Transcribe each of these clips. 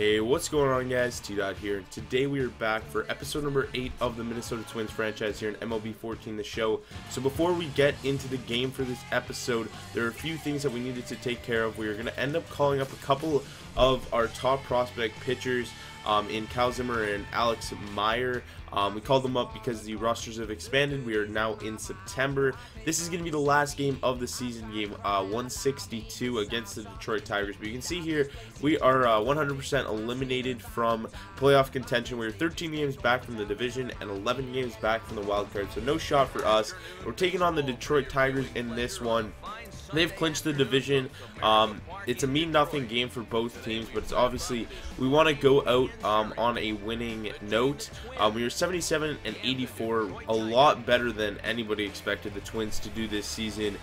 Hey, what's going on, guys? T-Dot here. Today we are back for episode number 8 of the Minnesota Twins franchise here in MLB 14, the show. So before we get into the game for this episode, there are a few things that we needed to take care of. We are going to end up calling up a couple of our top prospect pitchers in Cal Zimmer and Alex Meyer. We called them up because the rosters have expanded. We are now in September. This is going to be the last game of the season, game 162 against the Detroit Tigers. But you can see here, we are 100% eliminated from playoff contention. We're 13 games back from the division and 11 games back from the wild card. So no shot for us. We're taking on the Detroit Tigers in this one. They've clinched the division. It's a mean-nothing game for both teams, but it's obviously we want to go out on a winning note. We were 77 and 84, a lot better than anybody expected the Twins to do this season.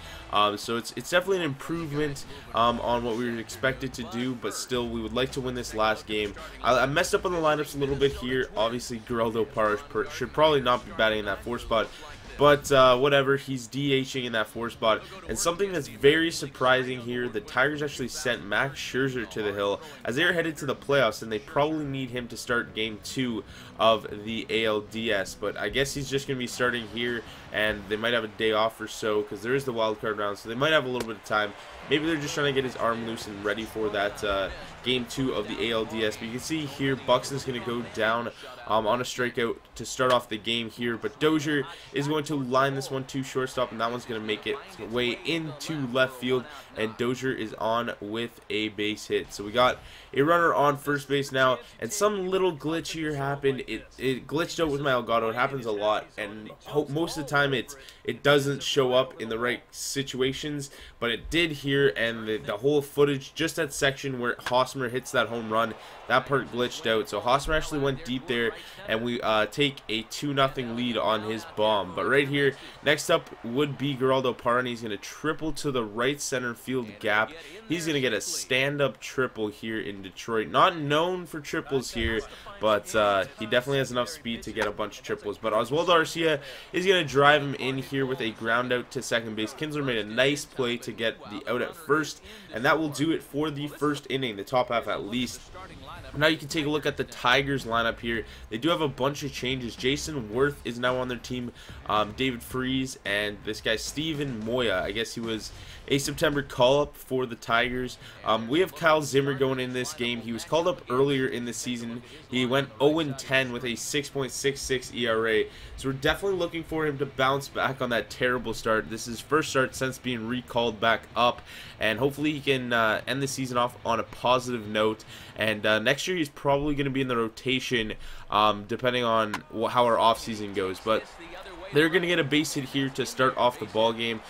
So it's definitely an improvement on what we were expected to do, but still we would like to win this last game. I messed up on the lineups a little bit here. Obviously, Geraldo Parra should probably not be batting in that 4 spot. But whatever, he's DHing in that 4 spot. And something that's very surprising here, the Tigers actually sent Max Scherzer to the hill as they are headed to the playoffs, and they probably need him to start game 2 of the ALDS. But I guess he's just going to be starting here, and they might have a day off or so because there is the wild card round, so they might have a little bit of time. Maybe they're just trying to get his arm loose and ready for that game 2 of the ALDS. But you can see here, Buxton's going to go down on a strikeout to start off the game here. But Dozier is going to line this one to shortstop, and that one's going to make it way into left field. And Dozier is on with a base hit. So we got a runner on first base now, and some little glitch here happened. It glitched out with my Elgato. It happens a lot, and most of the time it doesn't show up in the right situations, but it did here, and the whole footage, just that section where Hosmer hits that home run, that part glitched out. So Hosmer actually went deep there, and we take a 2-0 lead on his bomb. But right here, next up would be Geraldo Parra, and he's going to triple to the right center field gap. He's going to get a stand-up triple here in Detroit. Not known for triples here, but he definitely has enough speed to get a bunch of triples. But Oswaldo Arcia is going to drive him in here with a ground out to second base. Kinsler made a nice play to get the out at first, and that will do it for the first inning, the top half at least. Now you can take a look at the Tigers lineup here. They do have a bunch of changes. Jason Worth is now on their team. David Freese and this guy Steven Moya. I guess he was a September call-up for the Tigers. We have Kyle Zimmer going in this game. He was called up earlier in the season. He went 0-10 with a 6.66 ERA. So we're definitely looking for him to bounce back on that terrible start. This is his first start since being recalled back up, and hopefully he can end the season off on a positive note. And next year he's probably going to be in the rotation, depending on how our offseason goes. But they're going to get a base hit here to start off the ball game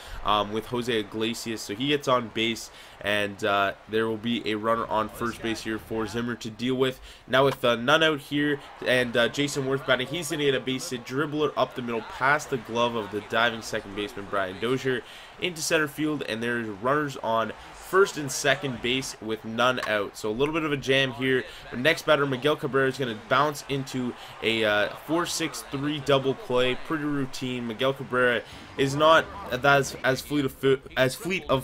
with Jose Iglesias. So he gets on base, and there will be a runner on first base here for Zimmer to deal with. Now with none out here and Jason Worth batting, he's going to get a base hit, dribbler up the middle past the glove of the diving second baseman Brian Dozier into center field, and there's runners on first and second base with none out. So a little bit of a jam here. The next batter, Miguel Cabrera, is going to bounce into a 4-6-3 double play. Pretty routine. Miguel Cabrera is not as fleet of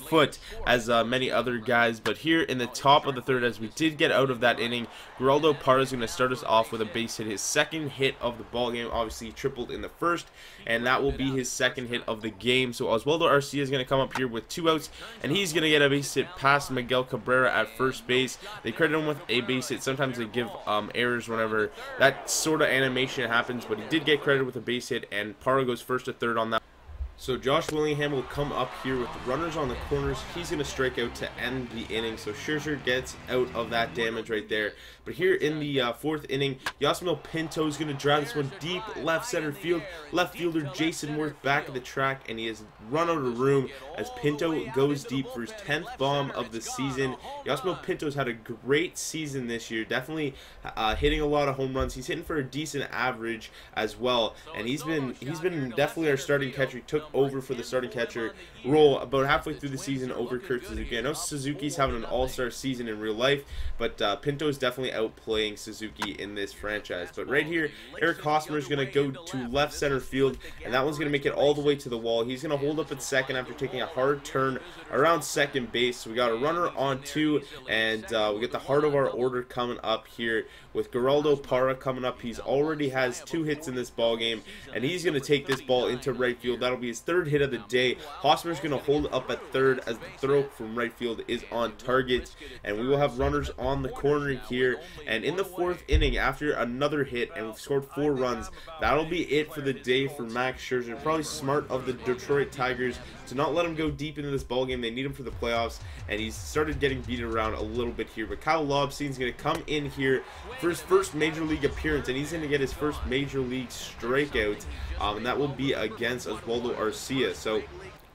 foot as many other guys, but here in the top of the third, as we did get out of that inning, Geraldo Parra is going to start us off with a base hit, his second hit of the ball game. Obviously he tripled in the first, and that will be his second hit of the game. So Oswaldo Arcia is going to come up here with 2 outs, and he's going to get a base hit past Miguel Cabrera at first base. They credit him with a base hit. Sometimes they give errors whenever that sort of animation happens, but he did get credited with a base hit, and Parra goes first to third on that. So Josh Willingham will come up here with the runners on the corners. He's going to strike out to end the inning. So Scherzer gets out of that damage right there. But here in the 4th inning, Yasmil Pinto is going to drive this one deep left center field. Left fielder Jason Worth back of the track, and he has run out of room as Pinto goes deep for his 10th bomb of the season. Yasmil Pinto's had a great season this year, definitely hitting a lot of home runs. He's hitting for a decent average as well, and he's been definitely our starting catcher. He took over for the starting catcher role about halfway through the season over Kurt Suzuki. I know Suzuki's having an all-star season in real life, but Pinto's definitely outplaying Suzuki in this franchise. But right here, Eric Hosmer is going to go to left center field, and that one's going to make it all the way to the wall. He's going to hold up at second after taking a hard turn around second base. So we got a runner on two, and we get the heart of our order coming up here with Geraldo Parra coming up. He's already has 2 hits in this ball game, and he's going to take this ball into right field. That'll be his 3rd hit of the day. Hosmer's going to hold up at third as the throw from right field is on target, and we will have runners on the corner here. And in the 4th inning, after another hit, and we've scored 4 runs, that'll be it for the day for Max Scherzer. Probably smart of the Detroit Tigers to not let him go deep into this ball game. They need him for the playoffs, and he's started getting beat around a little bit here. But Kyle Lobstein's going to come in here for his first major league appearance, and he's going to get his first major league strikeout, and that will be against Oswaldo Arcia. So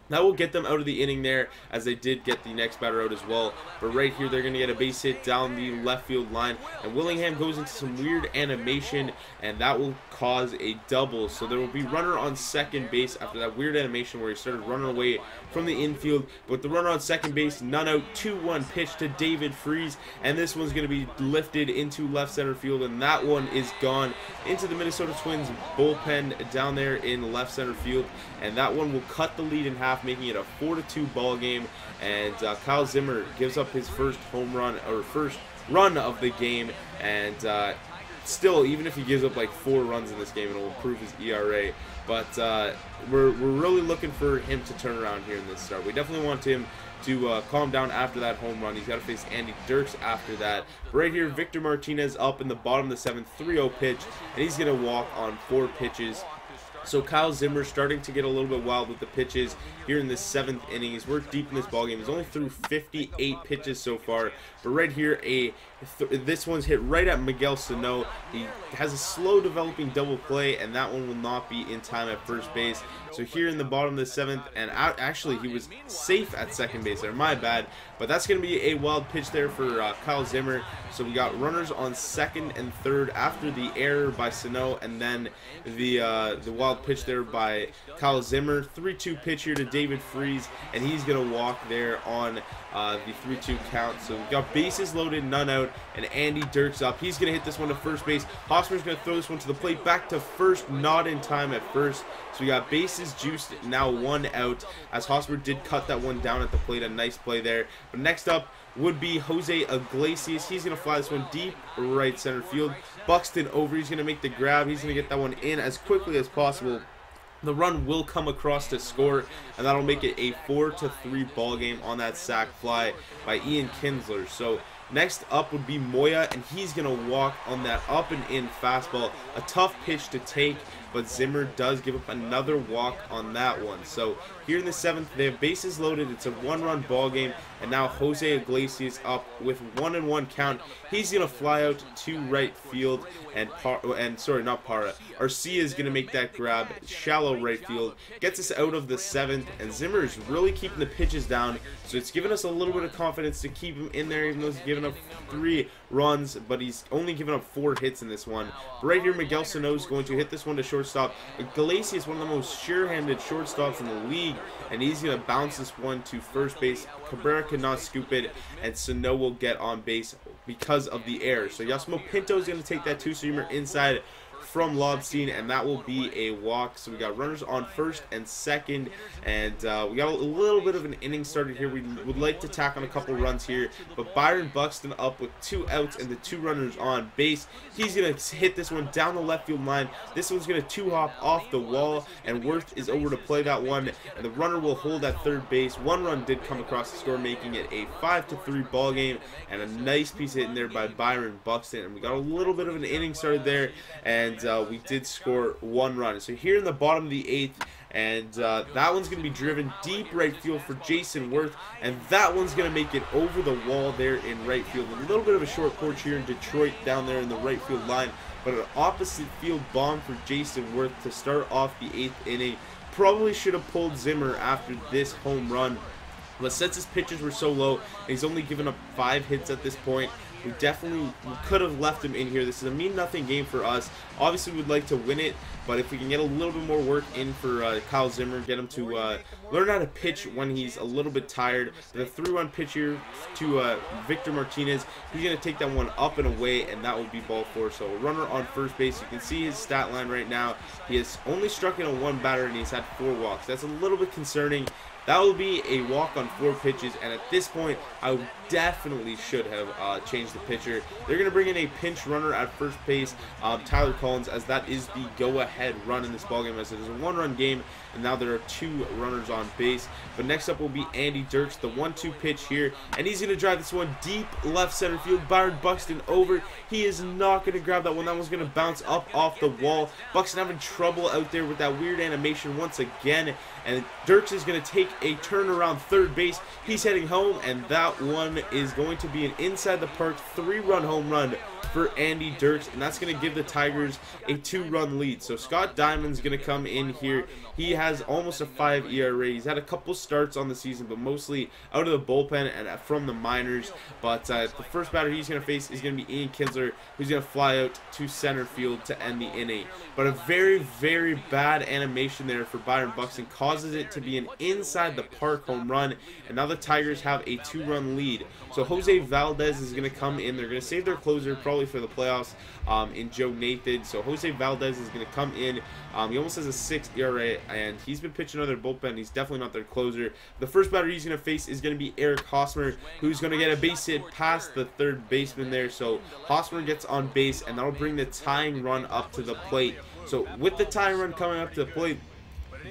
that will get them out of the inning there, as they did get the next batter out as well. But right here, they're going to get a base hit down the left field line, and Willingham goes into some weird animation, and that will cause a double. So there will be runner on second base after that weird animation where he started running away from the infield. But the runner on second base, none out, 2-1 pitch to David Freese, and this one's going to be lifted into left center field, and that one is gone into the Minnesota Twins bullpen down there in left center field, and that one will cut the lead in half, making it a 4-2 ball game. And Kyle Zimmer gives up his first home run, or first run of the game, and still, even if he gives up like 4 runs in this game, it'll improve his ERA. But we're really looking for him to turn around here in this start. We definitely want him to calm down after that home run. He's got to face Andy Dirks after that. But right here, Victor Martinez up in the bottom of the 7th, 3-0 pitch, and he's going to walk on 4 pitches. So Kyle Zimmer starting to get a little bit wild with the pitches here in the 7th inning. He's worked deep in this ballgame. He's only threw 58 pitches so far. But right here, this one's hit right at Miguel Sano. He has a slow developing double play, and that one will not be in time at first base. So here in the bottom of the 7th, and actually he was safe at second base there, my bad. But that's going to be a wild pitch there for Kyle Zimmer. So we got runners on 2nd and 3rd after the error by Sano, and then the wild pitch there by Kyle Zimmer. 3-2 pitch here to David Freese, and he's going to walk there on the 3-2 count. So we've got bases loaded, none out, and Andy Dirks up. He's going to hit this one to first base. Hosmer's going to throw this one to the plate, back to first, not in time at first. So we got bases juiced, now 1 out, as Hosmer did cut that one down at the plate. A nice play there. But next up would be Jose Iglesias. He's going to fly this one deep right center field. Buxton over. He's going to make the grab. He's going to get that one in as quickly as possible. The run will come across to score, and that'll make it a 4-3 ball game on that sac fly by Ian Kinsler. So next up would be Moya, and he's going to walk on that up and in fastball. A tough pitch to take, but Zimmer does give up another walk on that one. So here in the 7th, they have bases loaded. It's a 1-run ball game, and now Jose Iglesias up with 1-1 count. He's going to fly out to right field, and Arcia is going to make that grab, shallow right field, gets us out of the 7th, and Zimmer is really keeping the pitches down, so it's given us a little bit of confidence to keep him in there, even though he's given up 3 runs, but he's only given up 4 hits in this one. But right here, Miguel Sano is going to hit this one to shortstop. Iglesias, one of the most sure-handed shortstops in the league, and he's going to bounce this one to first base. Cabrera cannot scoop it, and Sano will get on base because of the error. So Yasmo Pinto is going to take that 2-seamer inside from Lobstein, and that will be a walk. So we got runners on 1st and 2nd, and we got a little bit of an inning started here. We would like to tack on a couple runs here, but Byron Buxton up with 2 outs and the 2 runners on base. He's going to hit this one down the left field line. This one's going to 2-hop off the wall, and Worth is over to play that one, and the runner will hold at 3rd base. 1 run did come across the score, making it a 5-3 ball game, and a nice piece hit in there by Byron Buxton. And we got a little bit of an inning started there, and we did score 1 run. So here in the bottom of the 8th, and that one's going to be driven deep right field for Jason Worth, and that one's going to make it over the wall there in right field. A little bit of a short porch here in Detroit down there in the right field line, but an opposite field bomb for Jason Worth to start off the 8th inning. Probably should have pulled Zimmer after this home run, but since his pitches were so low, and he's only given up 5 hits at this point, we could have left him in here. This is a mean nothing game for us. Obviously, we'd like to win it, but if we can get a little bit more work in for Kyle Zimmer, get him to learn how to pitch when he's a little bit tired. The 3-run pitch here to Victor Martinez, he's going to take that one up and away, and that will be ball 4. So a runner on first base. You can see his stat line right now. He has only struck in on 1 batter, and he's had 4 walks. That's a little bit concerning. That will be a walk on 4 pitches, and at this point, I definitely should have changed the pitcher. They're going to bring in a pinch runner at first base, Tyler Collins, as that is the go-ahead run in this ballgame, as it is a 1-run game, and now there are 2 runners on base. But next up will be Andy Dirks, the 1-2 pitch here, and he's going to drive this one deep left center field. Byron Buxton over. He is not going to grab that one. That one's going to bounce up off the wall. Buxton having trouble out there with that weird animation once again, and Dirks is going to take a turn around third base. He's heading home, and that one is going to be an inside the park 3-run home run for Andy Dirks, and that's going to give the Tigers a 2-run lead. So Scott Diamond's going to come in here. He has almost a 5 ERA. He's had a couple starts on the season, but mostly out of the bullpen and from the minors. But the first batter he's going to face is going to be Ian Kinsler, who's going to fly out to center field to end the inning. But a very, very bad animation there for Byron Buxton causes it to be an inside the park home run, and now the Tigers have a 2-run lead. So Jose Valdez is going to come in. They're going to save their closer probably for the playoffs in Joe Nathan. So Jose Valdez is going to come in. He almost has a 6 ERA, and he's been pitching out of their bullpen. He's definitely not their closer. The first batter he's going to face is going to be Eric Hosmer, who's going to get a base hit past the third baseman there. So Hosmer gets on base, and that'll bring the tying run up to the plate. So with the tying run coming up to the plate,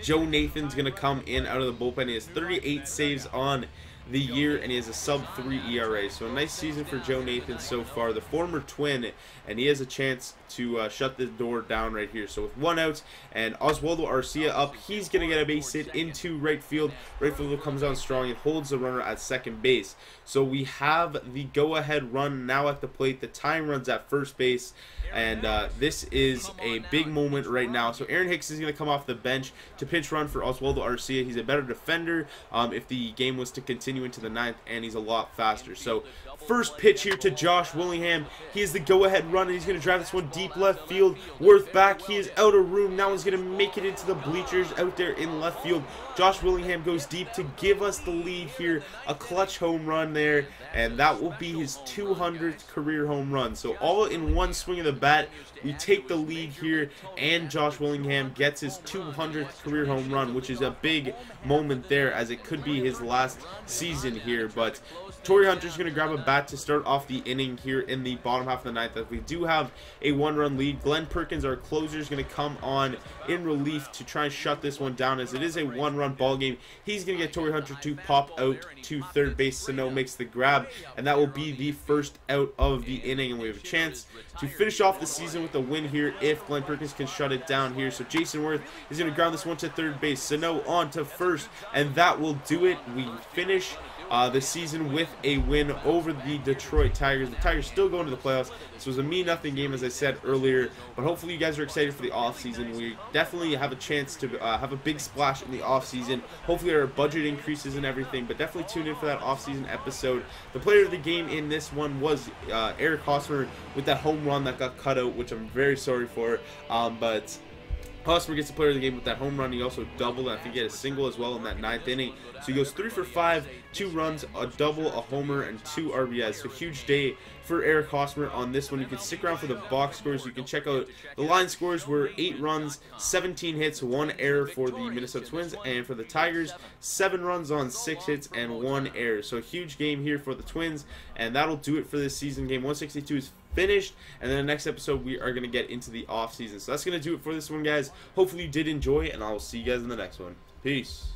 Joe Nathan's going to come in out of the bullpen. He has 38 saves on the year, and he has a sub-3 ERA. So a nice season for Joe Nathan so far, the former Twin, and he has a chance to shut the door down right here. So with 1 out and Oswaldo Arcia up, he's going to get a base hit into right field. Right fielder comes on strong and holds the runner at second base. So we have the go-ahead run now at the plate. The tying run's at first base, and this is a big moment right now. So Aaron Hicks is going to come off the bench to pinch run for Oswaldo Arcia. He's a better defender if the game was to continue into the 9th, and he's a lot faster. So first pitch here to Josh Willingham. He is the go-ahead run, and he's going to drive this one deep left field. Worth back. He is out of room. Now he's going to make it into the bleachers out there in left field. Josh Willingham goes deep to give us the lead here. A clutch home run there, and that will be his 200th career home run. So all in one swing of the bat, we take the lead here, and Josh Willingham gets his 200th career home run, which is a big moment there, as it could be his last season here. But Torrey Hunter's going to grab a bat to start off the inning here in the bottom half of the 9th. As we do have a 1-run lead, Glenn Perkins, our closer, is going to come on in relief to try and shut this one down, as it is a 1-run ball game. He's going to get Torrey Hunter to pop out to third base. Sano makes the grab, and that will be the first out of the inning, and we have a chance to finish off the season with a win here if Glenn Perkins can shut it down here. So Jason Worth is going to ground this one to third base. Sano on to first, and that will do it. We finish the season with a win over the Detroit Tigers. The Tigers still going to the playoffs. This was a me-nothing game, as I said earlier, but hopefully you guys are excited for the offseason. We definitely have a chance to have a big splash in the offseason. Hopefully our budget increases and everything, but definitely tune in for that offseason episode. The player of the game in this one was Eric Hosmer with that home run that got cut out, which I'm very sorry for, but Hosmer gets the player of the game with that home run. He also doubled, and I think he had a single as well in that 9th inning. So he goes 3 for 5, 2 runs, a double, a homer, and 2 RBIs. So huge day for Eric Hosmer on this one. You can stick around for the box scores. You can check out the line scores were 8 runs, 17 hits, 1 error for the Minnesota Twins, and for the Tigers, 7 runs on 6 hits and 1 error. So a huge game here for the Twins, and that'll do it for this season. Game 162 is finished, and then the next episode we are going to get into the off season. So that's going to do it for this one, guys. Hopefully you did enjoy, and I will see you guys in the next one. Peace.